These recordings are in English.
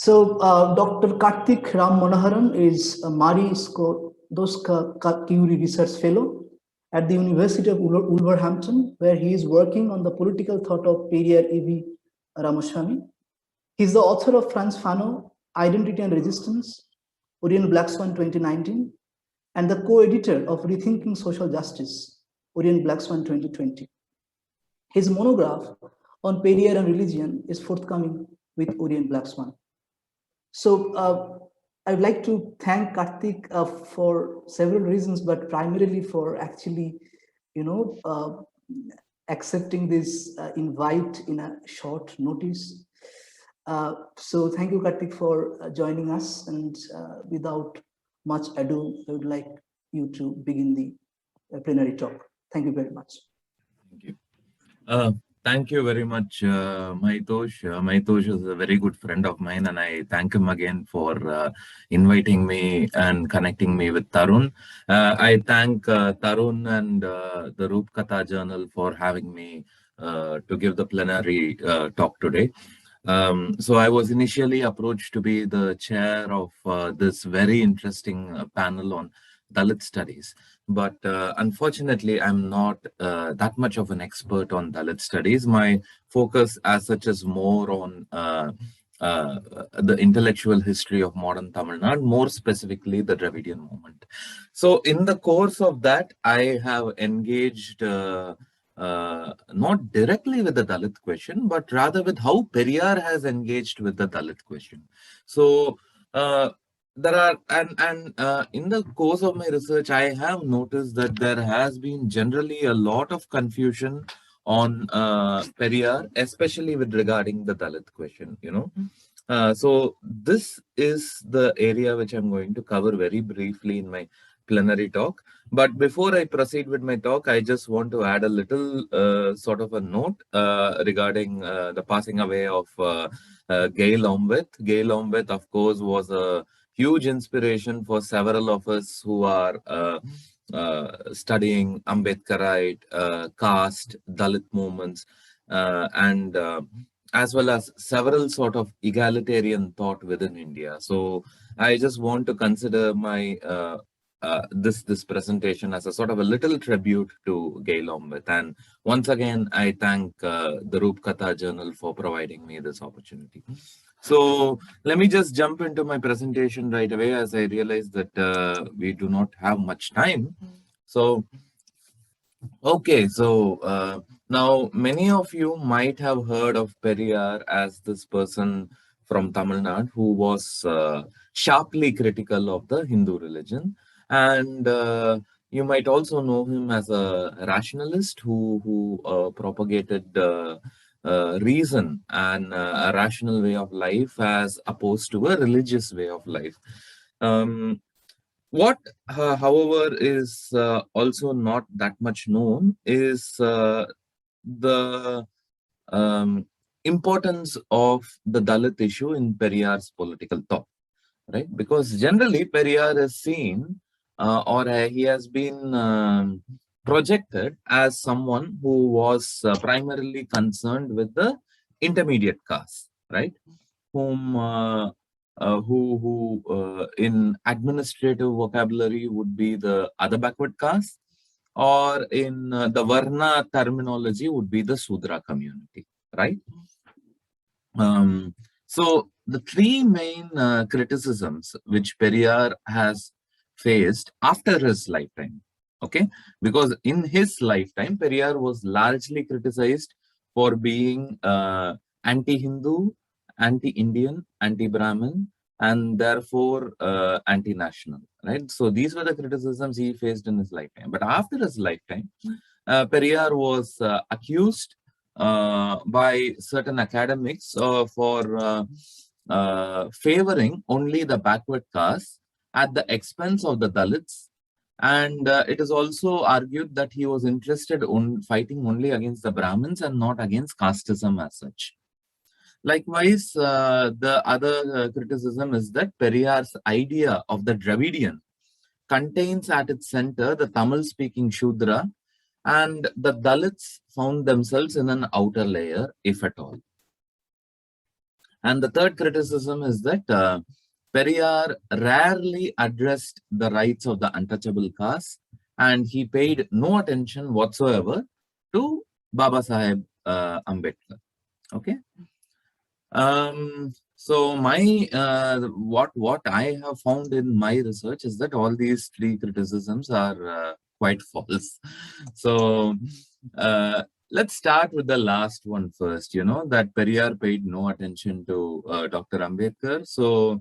Dr. Karthik Ram Manoharan is a Marie Skłodowska Curie Research Fellow at the University of Wolverhampton, where he is working on the political thought of Periyar A.V. Ramaswamy. He is the author of Frantz Fanon, Identity and Resistance, Orient Black Swan 2019, and the co-editor of Rethinking Social Justice, Orient Black Swan 2020. His monograph on Periyar and religion is forthcoming with Orient Black Swan. I'd like to thank Karthik for several reasons, but primarily for actually, accepting this invite in a short notice. So thank you, Karthik, for joining us. And without much ado, I would like you to begin the plenary talk. Thank you very much. Thank you. Thank you very much, Mahitosh. Mahitosh is a very good friend of mine, and I thank him again for inviting me and connecting me with Tarun. I thank Tarun and the Roopkatha Journal for having me to give the plenary talk today. So I was initially approached to be the chair of this very interesting panel on Dalit studies. But unfortunately, I'm not that much of an expert on Dalit studies. My focus as such is more on the intellectual history of modern Tamil Nadu, more specifically the Dravidian movement. So in the course of that, I have engaged not directly with the Dalit question, but rather with how Periyar has engaged with the Dalit question. So there are, in the course of my research, I have noticed that there has been generally a lot of confusion on Periyar, especially with regarding the Dalit question, So this is the area which I'm going to cover very briefly in my plenary talk. But before I proceed with my talk, I just want to add a little sort of a note regarding the passing away of Gail Omveth. Gail Omveth, of course, was a huge inspiration for several of us who are studying Ambedkarite, caste, Dalit movements, and as well as several sort of egalitarian thought within India. So I just want to consider my this presentation as a sort of a little tribute to Gail Omveth. And once again, I thank the Roopkatha Journal for providing me this opportunity. So let me just jump into my presentation right away, as I realize that we do not have much time. So, okay, so now many of you might have heard of Periyar as this person from Tamil Nadu who was sharply critical of the Hindu religion. And you might also know him as a rationalist who propagated reason and a rational way of life as opposed to a religious way of life. What, however, is also not that much known is the importance of the Dalit issue in Periyar's political thought, right? Because generally Periyar is seen he has been projected as someone who was primarily concerned with the intermediate caste, right? Who in administrative vocabulary would be the other backward caste, or in the Varna terminology would be the Sudra community, right? So the three main criticisms which Periyar has faced after his lifetime, okay? Because in his lifetime, Periyar was largely criticized for being anti-Hindu, anti-Indian, anti-Brahmin, and therefore anti-national, right? So these were the criticisms he faced in his lifetime. But after his lifetime, Periyar was accused by certain academics for favoring only the backward caste at the expense of the Dalits. And it is also argued that he was interested in fighting only against the Brahmins and not against casteism as such. Likewise, the other criticism is that Periyar's idea of the Dravidian contains at its center the Tamil-speaking Shudra, and the Dalits found themselves in an outer layer, if at all. And the third criticism is that Periyar rarely addressed the rights of the untouchable caste, and he paid no attention whatsoever to Baba Saheb Ambedkar. Okay. So my what I have found in my research is that all these three criticisms are quite false. So let's start with the last one first. You know that Periyar paid no attention to Dr. Ambedkar. So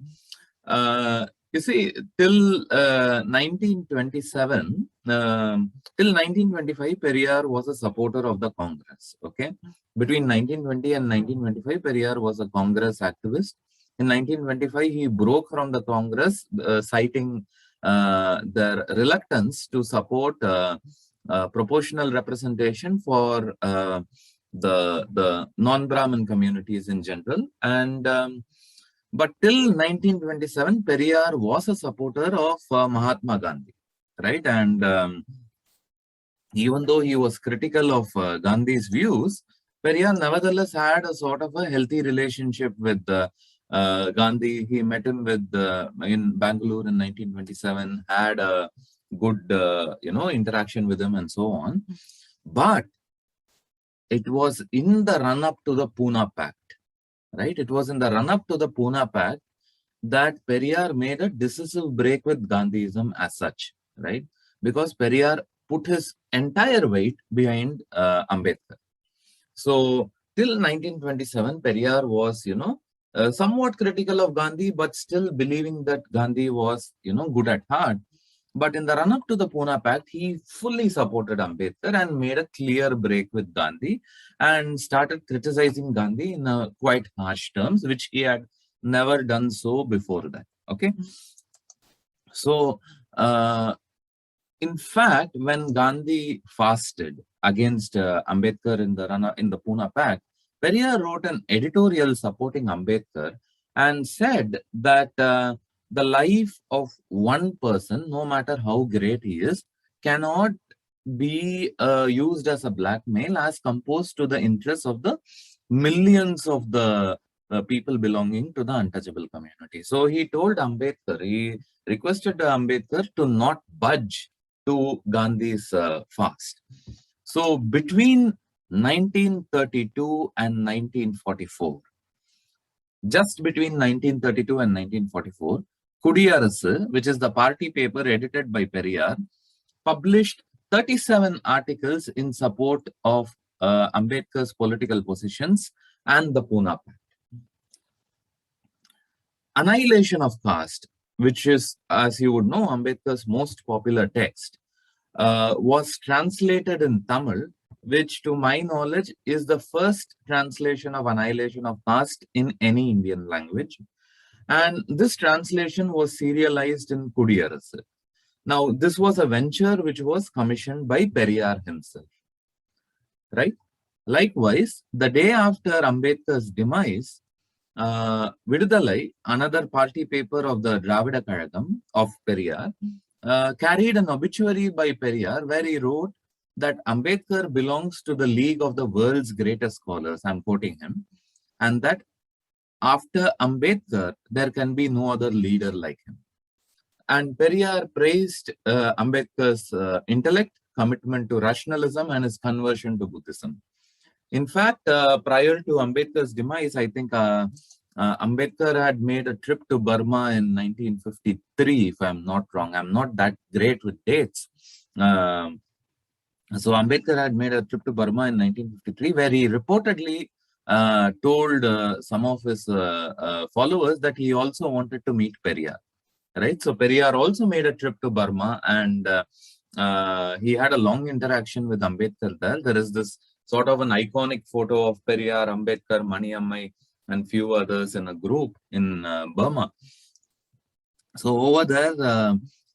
you see, till 1927, till 1925, Periyar was a supporter of the Congress. Okay. Between 1920 and 1925, Periyar was a Congress activist. In 1925, he broke from the Congress, citing their reluctance to support proportional representation for the non-Brahmin communities in general. And but till 1927, Periyar was a supporter of Mahatma Gandhi, right? And even though he was critical of Gandhi's views, Periyar nevertheless had a sort of a healthy relationship with Gandhi. He met him in Bangalore in 1927, had a good interaction with him and so on. But it was in the run-up to the Pune Pact, right? It was in the run-up to the Pune Pact that Periyar made a decisive break with Gandhiism as such, right? Because Periyar put his entire weight behind Ambedkar. So till 1927, Periyar was, somewhat critical of Gandhi, but still believing that Gandhi was, good at heart. But in the run-up to the Pune Pact, he fully supported Ambedkar and made a clear break with Gandhi and started criticizing Gandhi in quite harsh terms, which he had never done so before that. Okay. So, in fact, when Gandhi fasted against Ambedkar in the Pune Pact, Periyar wrote an editorial supporting Ambedkar and said that the life of one person, no matter how great he is, cannot be used as a blackmail as composed to the interests of the millions of the people belonging to the untouchable community. So he told Ambedkar, he requested Ambedkar to not budge to Gandhi's fast. So between 1932 and 1944, just between 1932 and 1944, Kudiyarasu, which is the party paper edited by Periyar, published 37 articles in support of Ambedkar's political positions and the Pune Pact. Annihilation of Caste, which is, as you would know, Ambedkar's most popular text, was translated in Tamil, which to my knowledge is the first translation of Annihilation of Caste in any Indian language. And this translation was serialized in Kudiyarasu. Now, this was a venture which was commissioned by Periyar himself, right? Likewise, the day after Ambedkar's demise, Vidudalai, another party paper of the Dravida Kazhagam of Periyar, carried an obituary by Periyar where he wrote that Ambedkar belongs to the league of the world's greatest scholars, I'm quoting him, and that after Ambedkar, there can be no other leader like him. And Periyar praised Ambedkar's intellect, commitment to rationalism, and his conversion to Buddhism. In fact, prior to Ambedkar's demise, I think Ambedkar had made a trip to Burma in 1953, if I'm not wrong. I'm not that great with dates. So Ambedkar had made a trip to Burma in 1953, where he reportedly told some of his followers that he also wanted to meet Periyar. Right? So Periyar also made a trip to Burma, and he had a long interaction with Ambedkar there. There is this sort of an iconic photo of Periyar, Ambedkar, Maniammai, and few others in a group in Burma. So over there,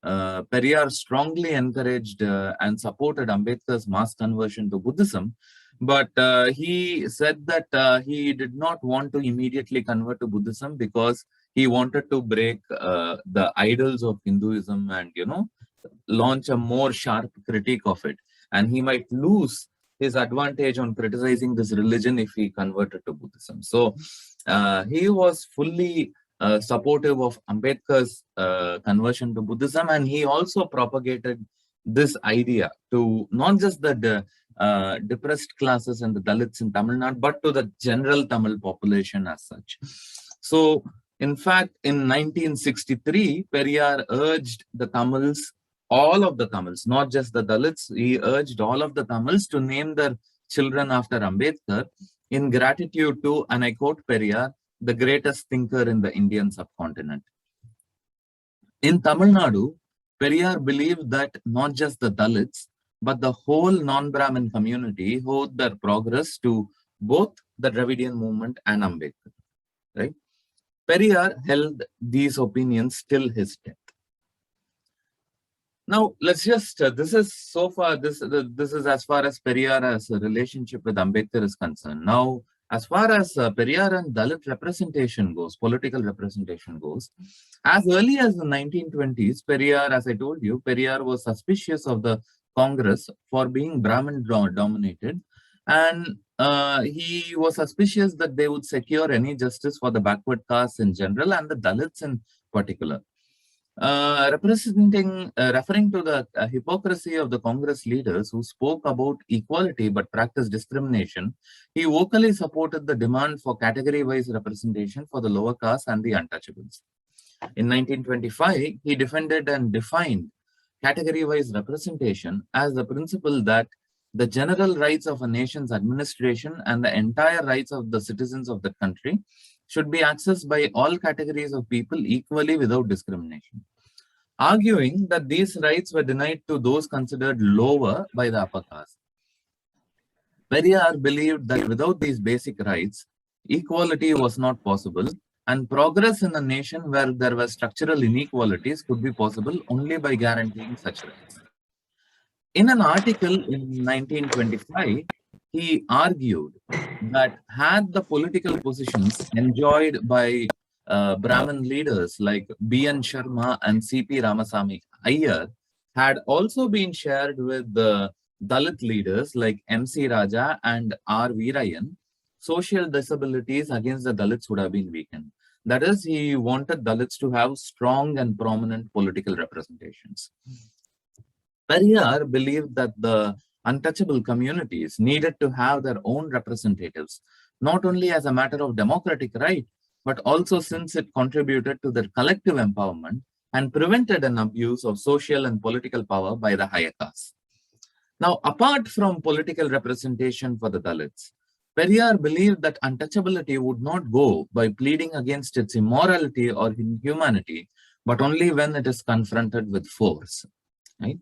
Periyar strongly encouraged and supported Ambedkar's mass conversion to Buddhism, but he said that he did not want to immediately convert to Buddhism because he wanted to break the idols of Hinduism and, launch a more sharp critique of it. And he might lose his advantage on criticizing this religion if he converted to Buddhism. So He was fully supportive of Ambedkar's conversion to Buddhism, and he also propagated this idea to not just the depressed classes and the Dalits in Tamil Nadu, but to the general Tamil population as such. So, in fact, in 1963, Periyar urged the Tamils, all of the Tamils, not just the Dalits, he urged all of the Tamils to name their children after Ambedkar in gratitude to, and I quote Periyar, the greatest thinker in the Indian subcontinent. In Tamil Nadu, Periyar believed that not just the Dalits, but the whole non-Brahmin community owed their progress to both the Dravidian movement and Ambedkar. Right? Periyar held these opinions till his death. Now, let's just, this is so far, this is as far as Periyar's relationship with Ambedkar is concerned. Now, as far as Periyar and Dalit representation goes, political representation goes, as early as the 1920s, Periyar, as I told you, Periyar was suspicious of the Congress for being Brahmin dominated, and he was suspicious that they would secure any justice for the backward castes in general and the Dalits in particular. Referring to the hypocrisy of the Congress leaders who spoke about equality but practiced discrimination, he vocally supported the demand for category-wise representation for the lower caste and the untouchables. In 1925, he defended and defined category-wise representation as the principle that the general rights of a nation's administration and the entire rights of the citizens of the country should be accessed by all categories of people equally without discrimination, arguing that these rights were denied to those considered lower by the upper caste. Periyar believed that without these basic rights, equality was not possible, and progress in a nation where there were structural inequalities could be possible only by guaranteeing such rights. In an article in 1925, he argued that had the political positions enjoyed by Brahmin leaders like B.N. Sharma and C.P. Ramasamy Iyer had also been shared with the Dalit leaders like M.C. Raja and R. Veerayan, social disabilities against the Dalits would have been weakened. That is, he wanted Dalits to have strong and prominent political representations. Periyar believed that the untouchable communities needed to have their own representatives, not only as a matter of democratic right, but also since it contributed to their collective empowerment and prevented an abuse of social and political power by the higher caste. Now, apart from political representation for the Dalits, Periyar believed that untouchability would not go by pleading against its immorality or inhumanity, but only when it is confronted with force. Right?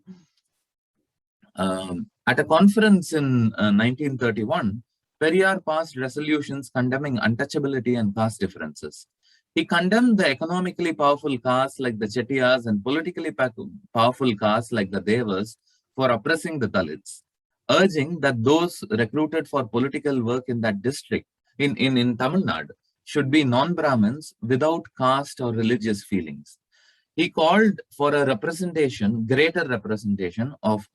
At a conference in 1931, Periyar passed resolutions condemning untouchability and caste differences. He condemned the economically powerful castes like the Chettiars and politically powerful castes like the Devas for oppressing the Dalits, urging that those recruited for political work in that district, in Tamil Nadu, should be non-Brahmins without caste or religious feelings. He called for a representation, greater representation of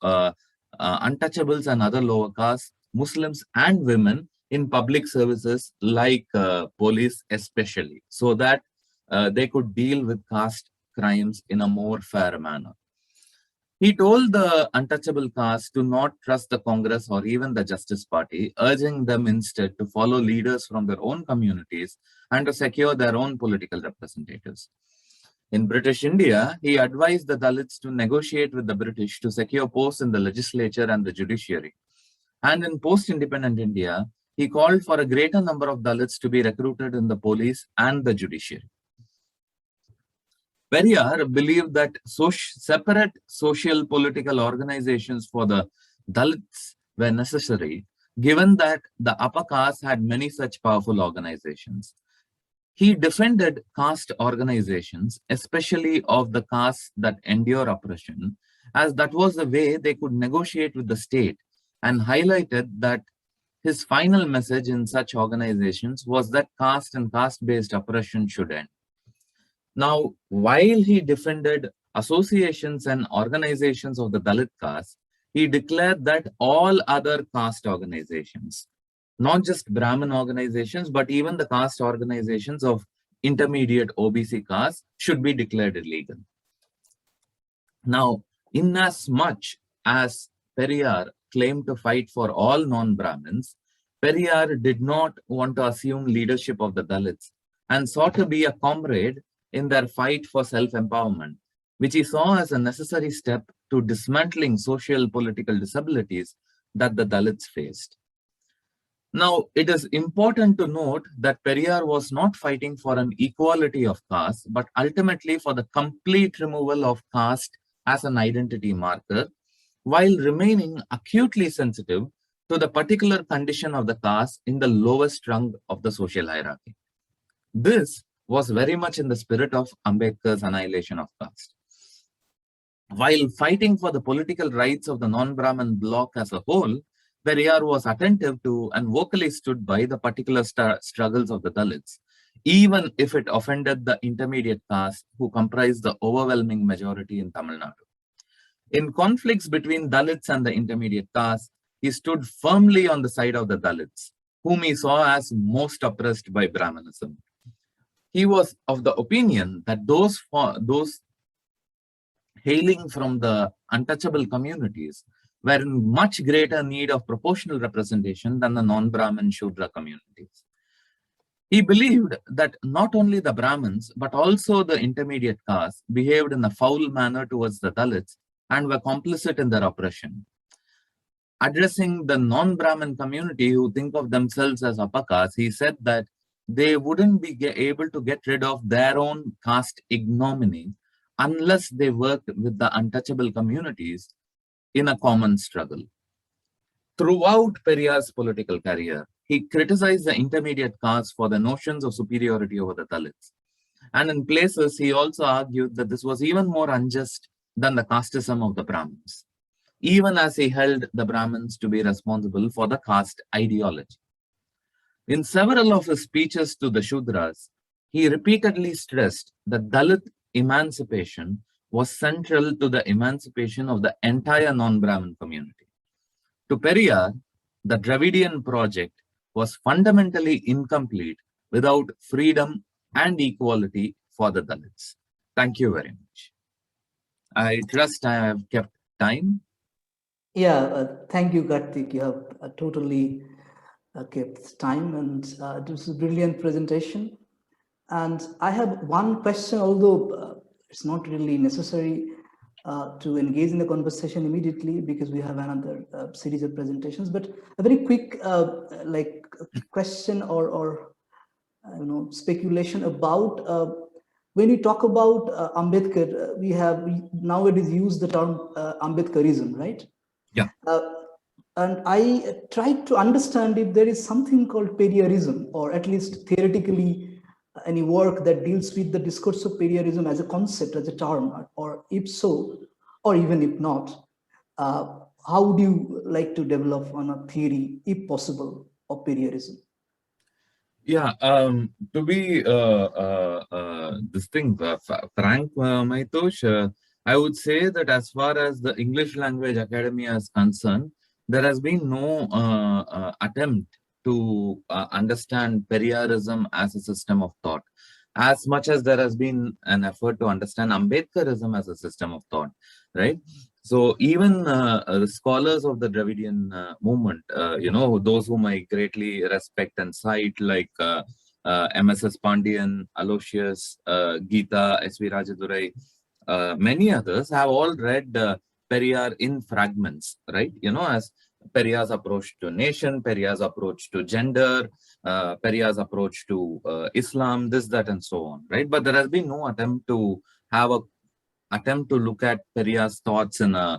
untouchables and other lower castes, Muslims and women in public services like police especially, so that they could deal with caste crimes in a more fair manner. He told the untouchable caste to not trust the Congress or even the Justice Party, urging them instead to follow leaders from their own communities and to secure their own political representatives. In British India, he advised the Dalits to negotiate with the British to secure posts in the legislature and the judiciary. And in post-independent India, he called for a greater number of Dalits to be recruited in the police and the judiciary. Periyar believed that separate social political organizations for the Dalits were necessary, given that the upper caste had many such powerful organizations. He defended caste organizations, especially of the castes that endure oppression, as that was the way they could negotiate with the state, and highlighted that his final message in such organizations was that caste and caste-based oppression should end. Now, while he defended associations and organizations of the Dalit caste, he declared that all other caste organizations, not just Brahmin organizations, but even the caste organizations of intermediate OBC caste should be declared illegal. Now, inasmuch as Periyar claimed to fight for all non-Brahmins, Periyar did not want to assume leadership of the Dalits and sought to be a comrade in their fight for self-empowerment, which he saw as a necessary step to dismantling social political disabilities that the Dalits faced. Now, it is important to note that Periyar was not fighting for an equality of caste, but ultimately for the complete removal of caste as an identity marker, while remaining acutely sensitive to the particular condition of the caste in the lowest rung of the social hierarchy. This was very much in the spirit of Ambedkar's annihilation of caste. While fighting for the political rights of the non-Brahmin bloc as a whole, Periyar was attentive to and vocally stood by the particular struggles of the Dalits, even if it offended the intermediate caste who comprised the overwhelming majority in Tamil Nadu. In conflicts between Dalits and the intermediate caste, he stood firmly on the side of the Dalits, whom he saw as most oppressed by Brahmanism. He was of the opinion that those hailing from the untouchable communities were in much greater need of proportional representation than the non-Brahmin Shudra communities. He believed that not only the Brahmins, but also the intermediate caste behaved in a foul manner towards the Dalits and were complicit in their oppression. Addressing the non-Brahmin community who think of themselves as upper caste, he said that they wouldn't be able to get rid of their own caste ignominy unless they worked with the untouchable communities in a common struggle. Throughout Periyar's political career, he criticized the intermediate caste for the notions of superiority over the Dalits. And in places, he also argued that this was even more unjust than the casteism of the Brahmins, even as he held the Brahmins to be responsible for the caste ideology. In several of his speeches to the Shudras, he repeatedly stressed that Dalit emancipation was central to the emancipation of the entire non-Brahmin community. To Periyar, the Dravidian project was fundamentally incomplete without freedom and equality for the Dalits. Thank you very much. I trust I have kept time. Yeah, thank you, Karthik. You have totally kept time, and this is a brilliant presentation. And I have one question, although it's not really necessary to engage in the conversation immediately because we have another series of presentations, but a very quick question or speculation about when we talk about Ambedkar, we nowadays use the term Ambedkarism, right? Yeah. And I tried to understand if there is something called Periyarism, or at least theoretically any work that deals with the discourse of Periyarism as a concept, as a term, or if so, or even if not, how would you like to develop on a theory, if possible, of Periyarism? Yeah, to be frank, Maitosh, I would say that as far as the English Language Academy is concerned, there has been no attempt to understand Periyarism as a system of thought, as much as there has been an effort to understand Ambedkarism as a system of thought, right? So even the scholars of the Dravidian movement, those whom I greatly respect and cite, like MSS Pandian, Aloysius, Geeta, S.V. Rajadurai, many others have all read Periyar in fragments, right? As Periyar's approach to nation, Periyar's approach to gender, Periyar's approach to Islam, this, that, and so on, right? But there has been no attempt to look at Periyar's thoughts in a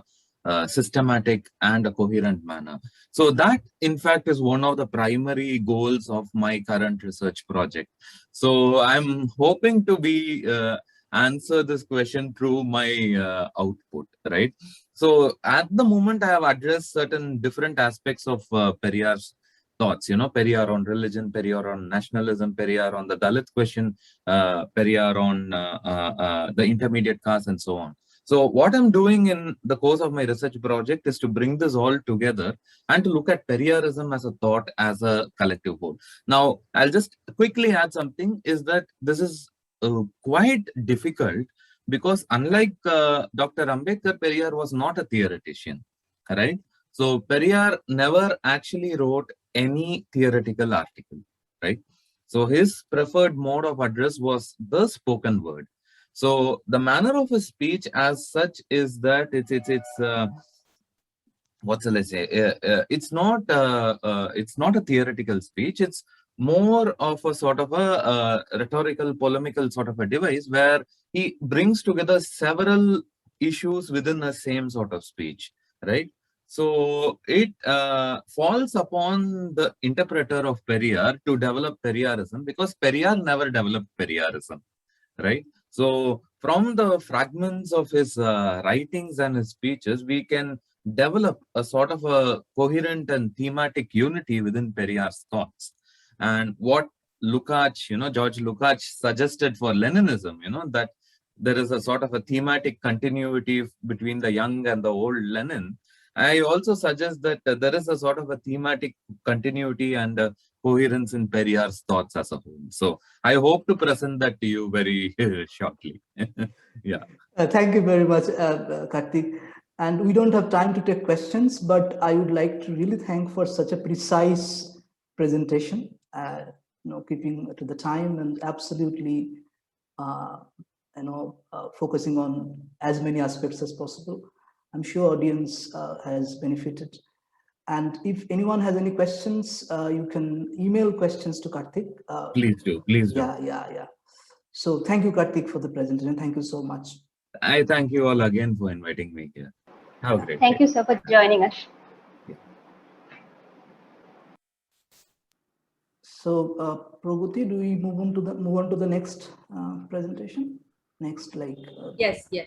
systematic and a coherent manner. So that, in fact, is one of the primary goals of my current research project. So I'm hoping to answer this question through my output, right? So at the moment, I have addressed certain different aspects of Periyar's thoughts, Periyar on religion, Periyar on nationalism, Periyar on the Dalit question, Periyar on the intermediate caste, and so on. So what I'm doing in the course of my research project is to bring this all together and to look at Periyarism as a thought, as a collective whole. Now, I'll just quickly add something, is that this is quite difficult because unlike Dr. Ambedkar, Periyar was not a theoretician, right? So Periyar never actually wrote any theoretical article, right? So his preferred mode of address was the spoken word. So the manner of his speech as such is that it's what shall I say? It's not a theoretical speech. It's more of a sort of a rhetorical, polemical sort of a device where he brings together several issues within the same sort of speech, right? So it falls upon the interpreter of Periyar to develop Periyarism because Periyar never developed Periyarism, right? So from the fragments of his writings and his speeches, we can develop a sort of a coherent and thematic unity within Periyar's thoughts. And what Lukács, George Lukács suggested for Leninism, that there is a sort of a thematic continuity between the young and the old Lenin. I also suggest that there is a sort of a thematic continuity and coherence in Periyar's thoughts as a whole. So I hope to present that to you very shortly. Yeah. Thank you very much, Karthik. And we don't have time to take questions, but I would like to really thank for such a precise presentation, keeping to the time and absolutely, focusing on as many aspects as possible. I'm sure audience has benefited. And if anyone has any questions, you can email questions to Karthik. Please do. Please do. Yeah. So thank you, Karthik, for the presentation. Thank you so much. I thank you all again for inviting me here. Have a great Thank day. you, sir, for joining us. So, Pragati, do we move on to the next presentation? Yes. Yeah.